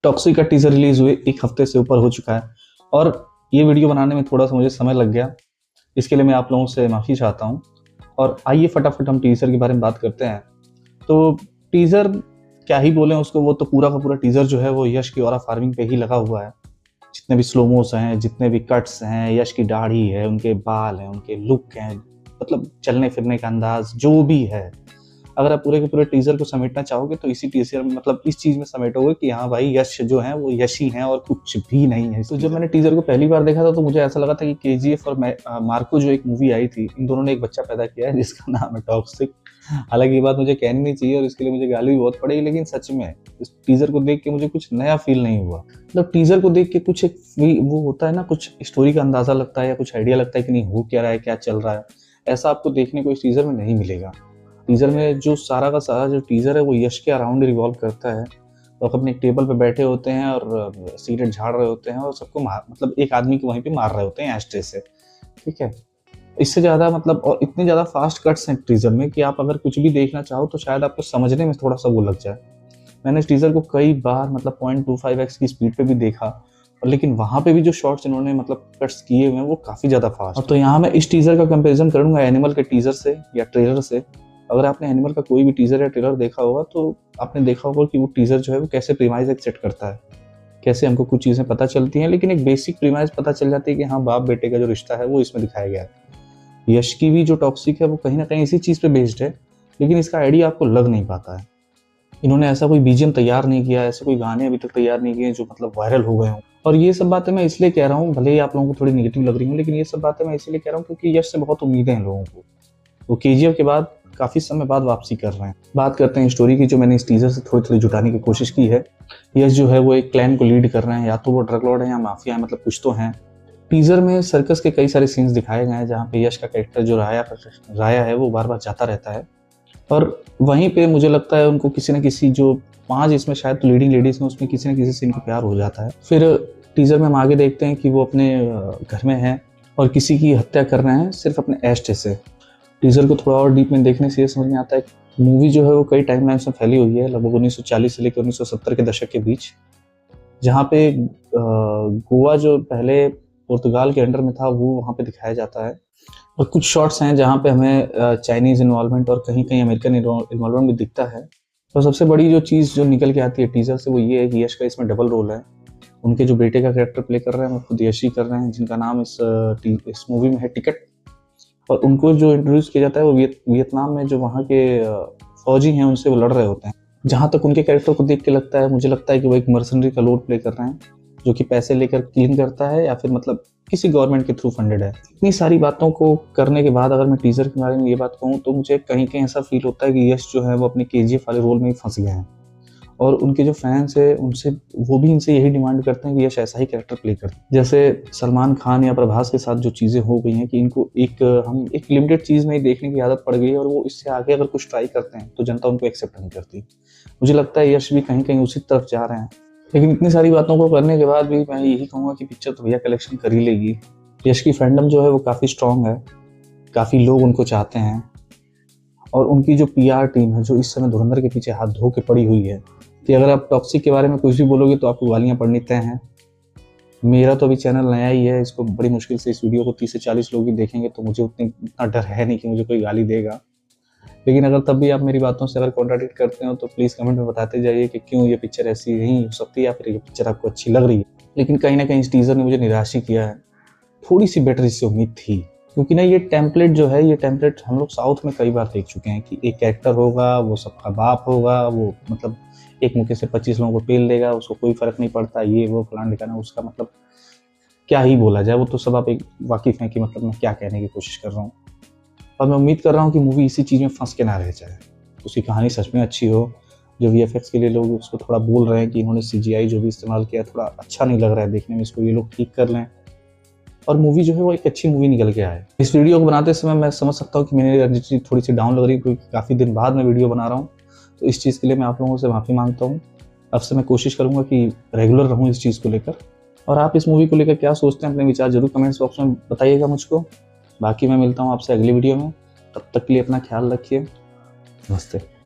Toxic का teaser release हुए 1 हफ्ते से ऊपर हो चुका है और ये वीडियो बनाने में थोड़ा सा मुझे समय लग गया। इसके लिए मैं आप लोगों से माफ़ी चाहता हूँ। और आइए फटाफट हम टीजर के बारे में बात करते हैं। तो टीजर क्या ही बोलें उसको, वो तो पूरा का पूरा टीजर जो है वो यश की ऑरा फार्मिंग पे ही लगा हुआ है। जितने भी स्लोमोस हैं, जितने भी कट्स हैं, यश की दाढ़ी है, उनके बाल हैं, उनके लुक हैं, मतलब चलने फिरने का अंदाज जो भी है, अगर आप पूरे के पूरे टीजर को समेटना चाहोगे तो इसी टीजर में, मतलब इस चीज में समेटोगे कि हाँ भाई यश जो है वो यश ही है और कुछ भी नहीं है। तो जब मैंने टीजर को पहली बार देखा था तो मुझे ऐसा लगा था कि केजीएफ और मार्को जो एक मूवी आई थी, इन दोनों ने एक बच्चा पैदा किया है जिसका नाम है टॉक्सिक। हालांकि ये बात मुझे कहनी नहीं चाहिए और इसके लिए मुझे गाली भी बहुत पड़ेगी, लेकिन सच में इस टीजर को देख के मुझे कुछ नया फील नहीं हुआ। मतलब टीजर को देख के कुछ एक वो होता है ना, कुछ स्टोरी का अंदाजा लगता है या कुछ आइडिया लगता है कि नहीं हो क्या रहा है, क्या चल रहा है। ऐसा आपको देखने को इस टीजर में नहीं मिलेगा। टीजर में जो सारा का सारा जो टीजर है वो यश के अराउंड रिवॉल्व करता है। तो अपने एक टेबल पे बैठे होते हैं और सिगरेट झाड़ रहे होते हैं और सबको मतलब एक आदमी को वहीं पे मार रहे होते हैं एस्ट्रे से। ठीक है, इससे ज़्यादा मतलब और इतने ज़्यादा फास्ट कट्स हैं टीजर में कि आप अगर कुछ भी देखना चाहो तो शायद आपको समझने में थोड़ा सा वो लग जाए। मैंने इस टीजर को कई बार मतलब 0.25x की स्पीड पे भी देखा, और लेकिन वहाँ पे भी जो शॉर्ट्स इन्होंने मतलब कट्स किए हुए हैं वो काफ़ी ज़्यादा फास्ट। तो यहाँ मैं इस टीजर का कंपेरिजन करूँगा एनिमल के टीजर से या ट्रेलर से। अगर आपने एनिमल का कोई भी टीजर या ट्रेलर देखा होगा तो आपने देखा होगा कि वो टीजर जो है वो कैसे प्रीमाइज एक सेट करता है, कैसे हमको कुछ चीज़ें पता चलती हैं, लेकिन एक बेसिक प्रीमाइज पता चल जाती है कि हाँ बाप बेटे का जो रिश्ता है वो इसमें दिखाया गया है। यश की भी जो टॉक्सिक है वो कहीं ना कहीं इसी चीज़ पे बेस्ड है, लेकिन इसका आइडिया आपको लग नहीं पाता है। इन्होंने ऐसा कोई बीजीएम तैयार नहीं किया, ऐसे कोई गाने अभी तक तैयार नहीं किए जो मतलब वायरल हो गए हों। और ये सब बातें मैं इसलिए कह रहा हूँ, भले ही आप लोगों को थोड़ी नेगेटिव लग रही हूँ, लेकिन ये सब बातें मैं इसलिए कह रहा हूँ क्योंकि यश से बहुत उम्मीदें हैं लोगों को। वो केजीएफ के बाद काफ़ी समय बाद वापसी कर रहे हैं। बात करते हैं स्टोरी की, जो मैंने इस टीजर से थोड़ी थोड़ी जुटाने की कोशिश की है। यश जो है वो एक क्लैन को लीड कर रहे हैं, या तो वो ड्रग लॉर्ड है या माफिया है, मतलब कुछ तो हैं। टीजर में सर्कस के कई सारे सीन्स दिखाए गए हैं जहाँ पे यश का कैरेक्टर जो राया है वो बार बार जाता रहता है। और वहीं पे मुझे लगता है उनको किसी न किसी, जो 5 इसमें शायद तो लीडिंग लेडीज हैं, उसमें किसी न किसी से इनको प्यार हो जाता है। फिर टीजर में हम आगे देखते हैं कि वो अपने घर में हैं और किसी की हत्या कर रहे हैं सिर्फ अपने एस्टे से। टीजर को थोड़ा और डीप में देखने से ये समझ में आता है कि मूवी जो है वो कई टाइमलाइन्स में फैली हुई है, लगभग 1940 से लेकर 1970 के दशक के बीच, जहाँ पे गोवा जो पहले पुर्तगाल के अंडर में था वो वहाँ पे दिखाया जाता है। और कुछ शॉट्स हैं जहाँ पे हमें चाइनीज़ इन्वॉल्वमेंट और कहीं कहीं अमेरिकन इन्वॉल्वमेंट भी दिखता है। तो सबसे बड़ी जो चीज़ जो निकल के आती है टीजर से वो ये है कि यश का इसमें डबल रोल है। उनके जो बेटे का कैरेक्टर प्ले कर रहे हैं वो खुद यश ही कर रहे हैं, जिनका नाम इस मूवी में है टिकट। और उनको जो इंट्रोड्यूस किया जाता है वो वियतनाम में जो वहाँ के फौजी हैं उनसे वो लड़ रहे होते हैं। जहाँ तक उनके कैरेक्टर को देख के लगता है, मुझे लगता है कि वो एक मर्सनरी का रोल प्ले कर रहे हैं, जो कि पैसे लेकर किलिंग करता है या फिर मतलब किसी गवर्नमेंट के थ्रू फंडेड है। इतनी सारी बातों को करने के बाद अगर मैं टीजर के बारे में ये बात कहूँ तो मुझे कहीं कहीं ऐसा फील होता है कि यश जो है वो अपने केजीएफ वाले रोल में ही फंस गए हैं। और उनके जो फैंस है उनसे, वो भी इनसे यही डिमांड करते हैं कि यश ऐसा ही कैरेक्टर प्ले करते हैं। जैसे सलमान खान या प्रभास के साथ जो चीज़ें हो गई हैं कि इनको हम एक लिमिटेड चीज़ में ही देखने की आदत पड़ गई है, और वो इससे आगे अगर कुछ ट्राई करते हैं तो जनता उनको एक्सेप्ट नहीं करती। मुझे लगता है यश भी कहीं कहीं उसी तरफ जा रहे हैं। लेकिन इतनी सारी बातों को करने के बाद भी मैं यही कहूँगा कि पिक्चर तो भैया कलेक्शन कर ही लेगी। यश की फैंडम जो है वो काफ़ी स्ट्रॉन्ग है, काफ़ी लोग उनको चाहते हैं, और उनकी जो पीआर टीम है जो इस समय धुरंधर के पीछे हाथ धो के पड़ी हुई है कि अगर आप टॉक्सिक के बारे में कुछ भी बोलोगे तो आपको गालियाँ पड़नी तय हैं। मेरा तो अभी चैनल नया ही है, इसको बड़ी मुश्किल से इस वीडियो को 30 से 40 लोग ही देखेंगे, तो मुझे उतना डर है नहीं कि मुझे कोई गाली देगा। लेकिन अगर तब भी आप मेरी बातों से अगर कॉन्ट्राडिक्ट करते हो तो प्लीज़ कमेंट में बताते जाइए कि क्यों ये पिक्चर ऐसी नहीं हो सकती, या फिर ये पिक्चर आपको अच्छी लग रही है। लेकिन कहीं ना कहीं इस टीज़र ने मुझे निराश ही किया है। थोड़ी सी बेटर इससे उम्मीद थी, क्योंकि ना ये टेम्पलेट जो है, ये टेम्पलेट हम लोग साउथ में कई बार देख चुके हैं कि एक कैरेक्टर होगा, वो सबका बाप होगा, वो मतलब एक मौके से 25 लोगों को पेल देगा, उसको कोई फर्क नहीं पड़ता, ये वो फलान ठिकाना, उसका मतलब क्या ही बोला जाए, वो तो सब आप एक वाकिफ हैं कि मतलब मैं क्या कहने की कोशिश कर रहा हूँ। और मैं उम्मीद कर रहा हूँ कि मूवी इसी चीज़ में फंस के ना रह जाए, उसकी कहानी सच में अच्छी हो। जो वीएफएक्स के लिए लोग उसको थोड़ा बोल रहे हैं कि इन्होंने सीजीआई जो भी इस्तेमाल किया थोड़ा अच्छा नहीं लग रहा है देखने में, इसको ये लोग ठीक कर लें और मूवी जो है वो एक अच्छी मूवी निकल के आए। इस वीडियो को बनाते समय मैं समझ सकता हूँ कि मेरी एनर्जी थोड़ी सी डाउन लग रही है, क्योंकि काफ़ी दिन बाद मैं वीडियो बना रहा हूँ। तो इस चीज़ के लिए मैं आप लोगों से माफ़ी मांगता हूँ। अब से मैं कोशिश करूँगा कि रेगुलर रहूँ इस चीज़ को लेकर। और आप इस मूवी को लेकर क्या सोचते हैं, अपने विचार जरूर कमेंट्स बॉक्स में बताइएगा मुझको। बाकी मैं मिलता हूँ आपसे अगली वीडियो में, तब तक के लिए अपना ख्याल रखिए। नमस्ते।